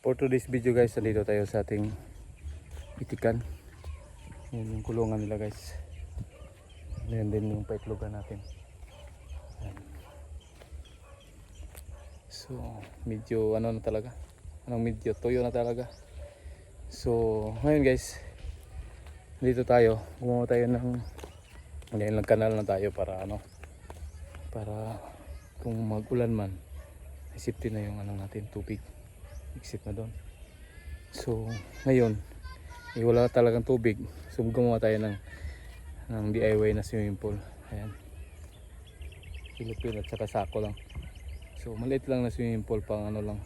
For today's video guys, nandito tayo sa ating itikan. Yan yung kulungan nila guys. Yan din yung paitlogan natin. Yan. So medyo ano na talaga, medyo tuyo na talaga. So ngayon guys, dito tayo, gumawa tayo ng ngayon lang kanal na tayo para para kung mag-ulan man, isipin na yung natin, tubig exit na doon. So ngayon wala talagang tubig, so gumawa tayo ng DIY na swimming pool. Ayan, Philippine at saka sako lang. So maliit lang na swimming pool, pang lang,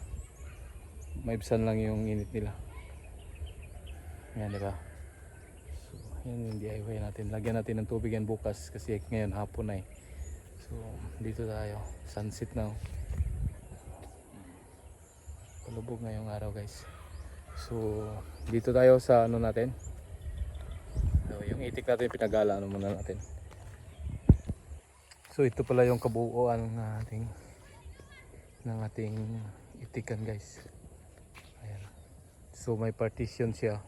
maibsan lang yung init nila. Ayan, diba? So yan yung DIY natin. Lagyan natin ng tubig yan bukas kasi ngayon hapon na So dito tayo, sunset na. Palubog ngayong araw guys. So dito tayo sa natin. So, yung itik natin pinagala muna natin. So ito pala yung kabuuan ng ating itikan guys. Ayan. So may partition siya.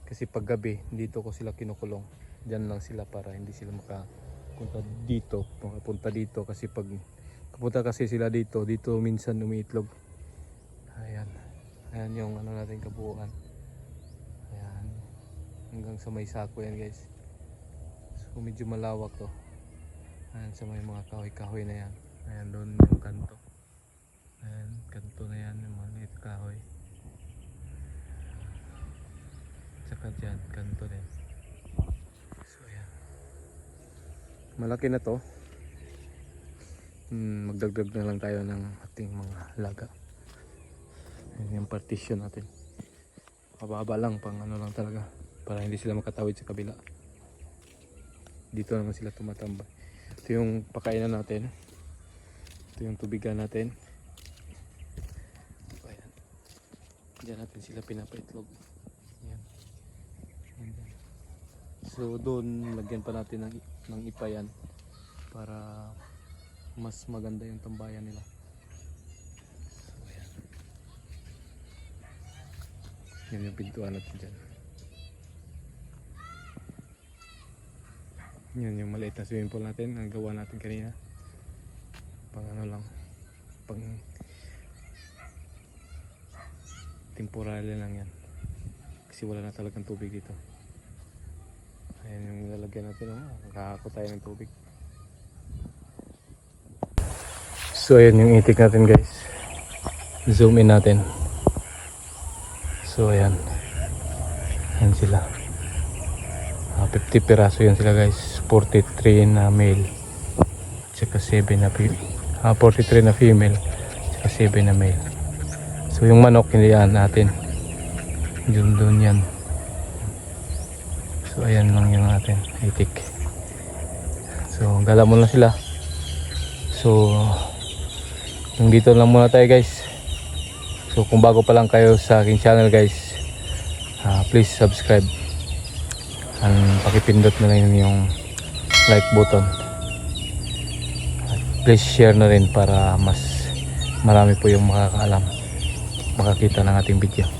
Kasi pag gabi dito ko sila kinukulong. Diyan lang sila para hindi sila makapunta dito kasi pag kapunta kasi sila dito minsan umiitlog. Ayan yung natin kabuuan. Ayan. Hanggang sa may sako yan guys. So medyo malawak to. Ayan sa may mga kahoy-kahoy na yan. Ayan doon yung kanto. Ayan, kanto na yan yung maliit kahoy. Tsaka dyan, kanto din. So ayan. Malaki na to. Magdagdag na lang tayo ng ating mga laga. Ayan yung partition natin. Mababa lang, pang lang talaga, para hindi sila makatawid sa kabila. Dito naman sila tumatambay. Ito yung pakainan natin. Ito yung tubigan natin. Ayan. Diyan natin sila pinapaitlog. Ayan. Ayan. So doon lagyan pa natin ng ipayan para mas maganda yung tambayan nila. Yan yung pintuan natin dyan. Yan yung maliit na swimming pool natin, ang gawa natin kanina. Pang lang, pang temporary lang yan. Kasi wala na talagang tubig dito. Ayan yung lalagyan natin, nakakako tayo ng tubig. So ayan yung itik natin guys. Zoom in natin. So ayan. Ayan sila. 50 piraso yan sila guys. 43 na male. Tsaka 7 na female. 43 na female. Tsaka 7 na male. So yung manok hindi yan natin. Doon yan. So ayan lang yung natin. Itik. So gala mo na sila. So yung dito lang muna tayo guys. So kung bago pa lang kayo sa aking channel guys, please subscribe and pakipindot na rin yung like button at please share na rin para mas marami po yung makakaalam, makakita ng ating video.